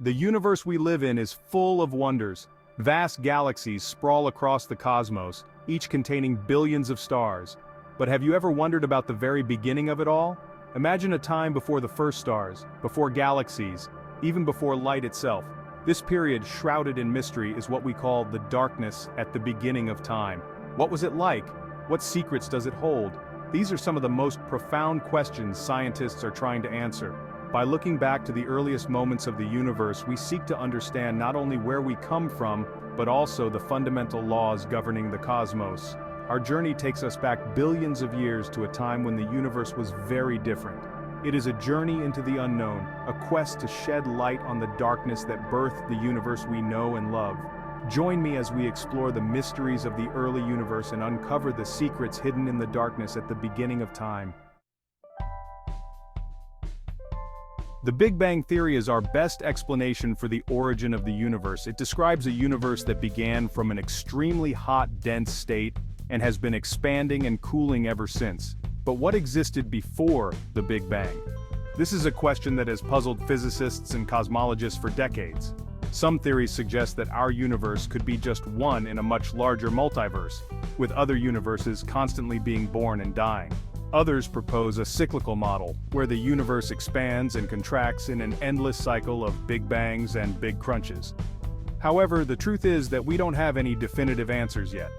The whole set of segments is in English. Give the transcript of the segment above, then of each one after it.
The universe we live in is full of wonders. Vast galaxies sprawl across the cosmos, each containing billions of stars. But have you ever wondered about the very beginning of it all? Imagine a time before the first stars, before galaxies, even before light itself. This period, shrouded in mystery, is what we call the darkness at the beginning of time. What was it like? What secrets does it hold? These are some of the most profound questions scientists are trying to answer. By looking back to the earliest moments of the universe, we seek to understand not only where we come from, but also the fundamental laws governing the cosmos. Our journey takes us back billions of years to a time when the universe was very different. It is a journey into the unknown, a quest to shed light on the darkness that birthed the universe we know and love. Join me as we explore the mysteries of the early universe and uncover the secrets hidden in the darkness at the beginning of time. The Big Bang Theory is our best explanation for the origin of the universe. It describes a universe that began from an extremely hot, dense state and has been expanding and cooling ever since. But what existed before the Big Bang? This is a question that has puzzled physicists and cosmologists for decades. Some theories suggest that our universe could be just one in a much larger multiverse, with other universes constantly being born and dying. Others propose a cyclical model, where the universe expands and contracts in an endless cycle of big bangs and big crunches. However, the truth is that we don't have any definitive answers yet.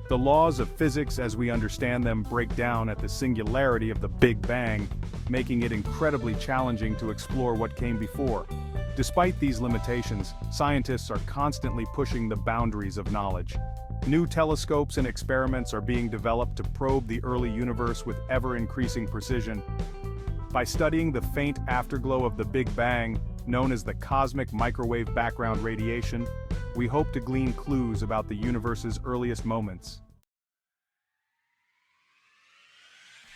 The laws of physics as we understand them break down at the singularity of the Big Bang, making it incredibly challenging to explore what came before. Despite these limitations, scientists are constantly pushing the boundaries of knowledge. New telescopes and experiments are being developed to probe the early universe with ever-increasing precision. By studying the faint afterglow of the Big Bang, known as the cosmic microwave background radiation, we hope to glean clues about the universe's earliest moments.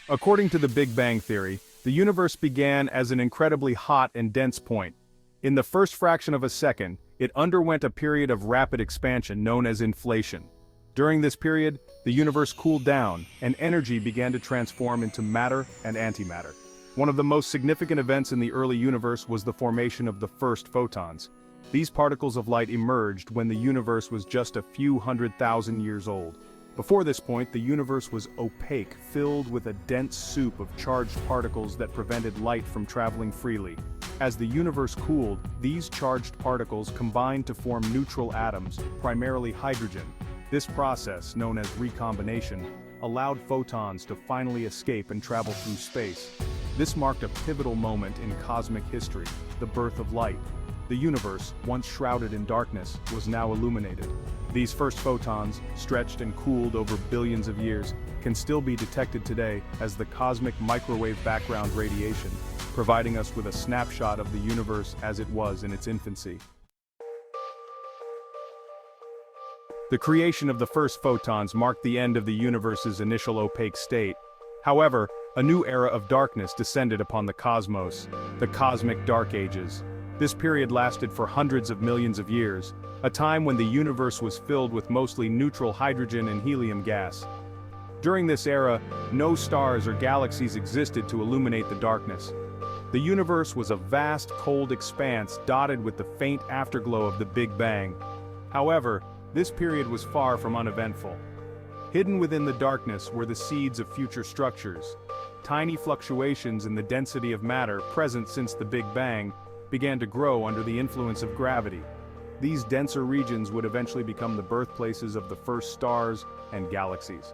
According to the Big Bang Theory, the universe began as an incredibly hot and dense point. In the first fraction of a second, it underwent a period of rapid expansion known as inflation. During this period, the universe cooled down, and energy began to transform into matter and antimatter. One of the most significant events in the early universe was the formation of the first photons. These particles of light emerged when the universe was just a few 100,000 years old. Before this point, the universe was opaque, filled with a dense soup of charged particles that prevented light from traveling freely. As the universe cooled, these charged particles combined to form neutral atoms, primarily hydrogen. This process, known as recombination, allowed photons to finally escape and travel through space. This marked a pivotal moment in cosmic history, the birth of light. The universe, once shrouded in darkness, was now illuminated. These first photons, stretched and cooled over billions of years, can still be detected today as the cosmic microwave background radiation, providing us with a snapshot of the universe as it was in its infancy. The creation of the first photons marked the end of the universe's initial opaque state. However, a new era of darkness descended upon the cosmos, the cosmic dark ages. This period lasted for hundreds of millions of years, a time when the universe was filled with mostly neutral hydrogen and helium gas. During this era, no stars or galaxies existed to illuminate the darkness. The universe was a vast, cold expanse dotted with the faint afterglow of the Big Bang. However, this period was far from uneventful. Hidden within the darkness were the seeds of future structures. Tiny fluctuations in the density of matter present since the Big Bang began to grow under the influence of gravity. These denser regions would eventually become the birthplaces of the first stars and galaxies.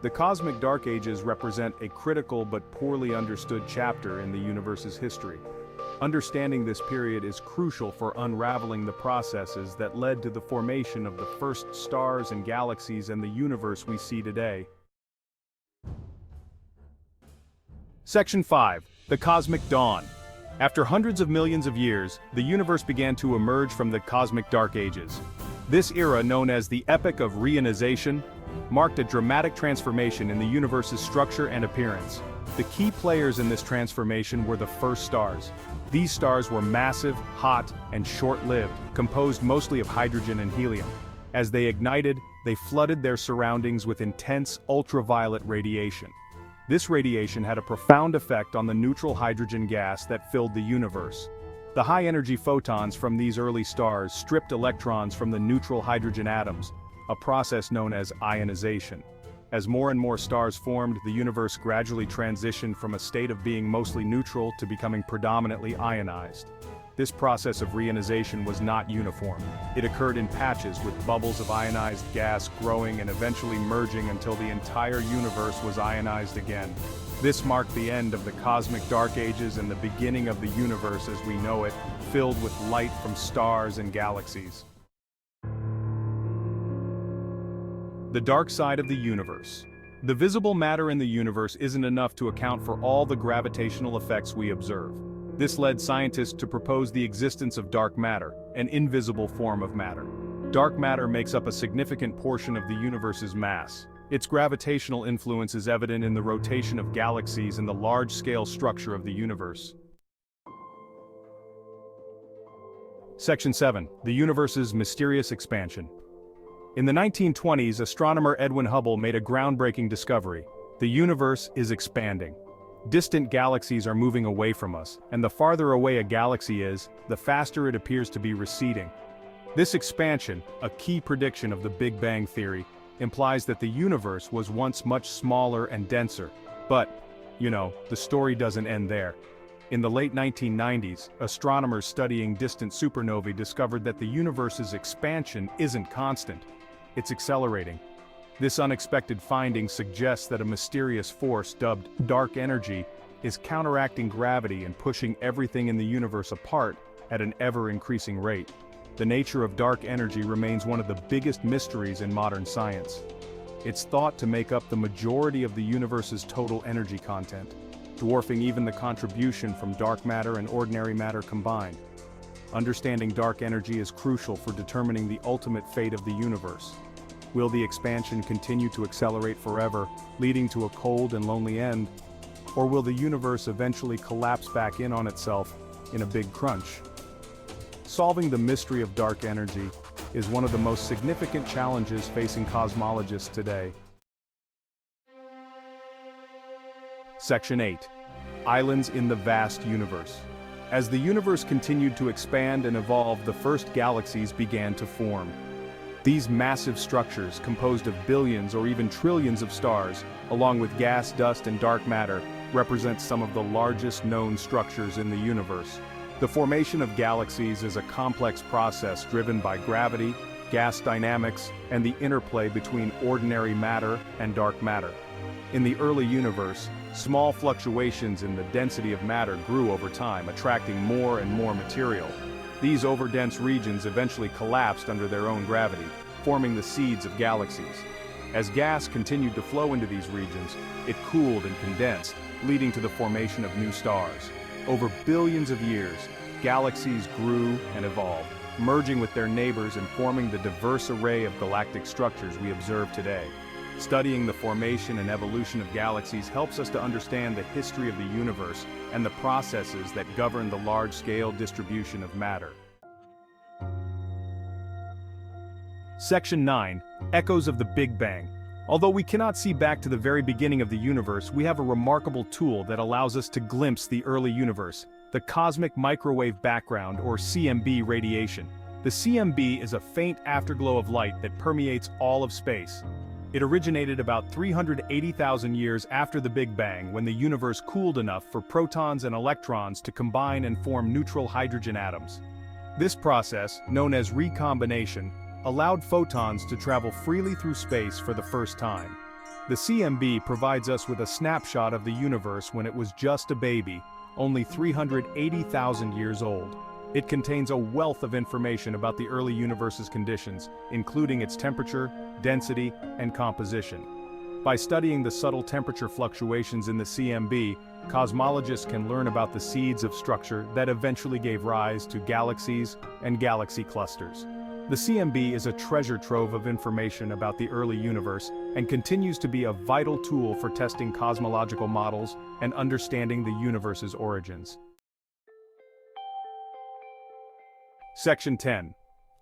The cosmic dark ages represent a critical but poorly understood chapter in the universe's history. Understanding this period is crucial for unraveling the processes that led to the formation of the first stars and galaxies and the universe we see today. Section 5. The Cosmic Dawn. After hundreds of millions of years, the universe began to emerge from the cosmic dark ages. This era, known as the Epoch of Reionization, marked a dramatic transformation in the universe's structure and appearance. The key players in this transformation were the first stars. These stars were massive, hot, and short-lived, composed mostly of hydrogen and helium. As they ignited, they flooded their surroundings with intense ultraviolet radiation. This radiation had a profound effect on the neutral hydrogen gas that filled the universe. The high-energy photons from these early stars stripped electrons from the neutral hydrogen atoms, a process known as ionization. As more and more stars formed, the universe gradually transitioned from a state of being mostly neutral to becoming predominantly ionized. This process of reionization was not uniform. It occurred in patches with bubbles of ionized gas growing and eventually merging until the entire universe was ionized again. This marked the end of the cosmic dark ages and the beginning of the universe as we know it, filled with light from stars and galaxies. The dark side of the universe. The visible matter in the universe isn't enough to account for all the gravitational effects we observe. This led scientists to propose the existence of dark matter, an invisible form of matter. Dark matter makes up a significant portion of the universe's mass. Its gravitational influence is evident in the rotation of galaxies and the large-scale structure of the universe. Section 7. The universe's mysterious expansion. In the 1920s, astronomer Edwin Hubble made a groundbreaking discovery. The universe is expanding. Distant galaxies are moving away from us, and the farther away a galaxy is, the faster it appears to be receding. This expansion, a key prediction of the Big Bang theory, implies that the universe was once much smaller and denser. But, the story doesn't end there. In the late 1990s, astronomers studying distant supernovae discovered that the universe's expansion isn't constant. It's accelerating. This unexpected finding suggests that a mysterious force dubbed dark energy is counteracting gravity and pushing everything in the universe apart at an ever-increasing rate. The nature of dark energy remains one of the biggest mysteries in modern science. It's thought to make up the majority of the universe's total energy content, dwarfing even the contribution from dark matter and ordinary matter combined. Understanding dark energy is crucial for determining the ultimate fate of the universe. Will the expansion continue to accelerate forever, leading to a cold and lonely end? Or will the universe eventually collapse back in on itself in a big crunch? Solving the mystery of dark energy is one of the most significant challenges facing cosmologists today. Section 8. Islands in the vast universe. As the universe continued to expand and evolve, the first galaxies began to form. These massive structures, composed of billions or even trillions of stars, along with gas, dust, and dark matter, represent some of the largest known structures in the universe. The formation of galaxies is a complex process driven by gravity, gas dynamics, and the interplay between ordinary matter and dark matter. In the early universe, small fluctuations in the density of matter grew over time, attracting more and more material. These overdense regions eventually collapsed under their own gravity, forming the seeds of galaxies. As gas continued to flow into these regions, it cooled and condensed, leading to the formation of new stars. Over billions of years, galaxies grew and evolved, merging with their neighbors and forming the diverse array of galactic structures we observe today. Studying the formation and evolution of galaxies helps us to understand the history of the universe and the processes that govern the large-scale distribution of matter. Section 9. Echoes of the Big Bang. Although we cannot see back to the very beginning of the universe, we have a remarkable tool that allows us to glimpse the early universe, the cosmic microwave background, or CMB radiation. The CMB is a faint afterglow of light that permeates all of space. It originated about 380,000 years after the Big Bang, when the universe cooled enough for protons and electrons to combine and form neutral hydrogen atoms. This process, known as recombination, allowed photons to travel freely through space for the first time. The CMB provides us with a snapshot of the universe when it was just a baby, only 380,000 years old. It contains a wealth of information about the early universe's conditions, including its temperature, density, and composition. By studying the subtle temperature fluctuations in the CMB, cosmologists can learn about the seeds of structure that eventually gave rise to galaxies and galaxy clusters. The CMB is a treasure trove of information about the early universe and continues to be a vital tool for testing cosmological models and understanding the universe's origins. Section 10.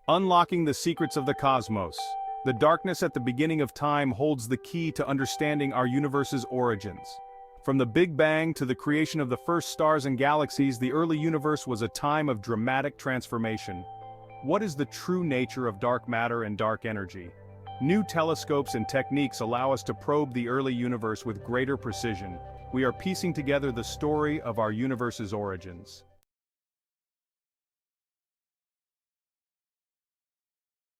Unlocking the secrets of the cosmos. The darkness at the beginning of time holds the key to understanding our universe's origins. From the Big Bang to the creation of the first stars and galaxies, the early universe was a time of dramatic transformation. What is the true nature of dark matter and dark energy? New telescopes and techniques allow us to probe the early universe with greater precision. We are piecing together the story of our universe's origins.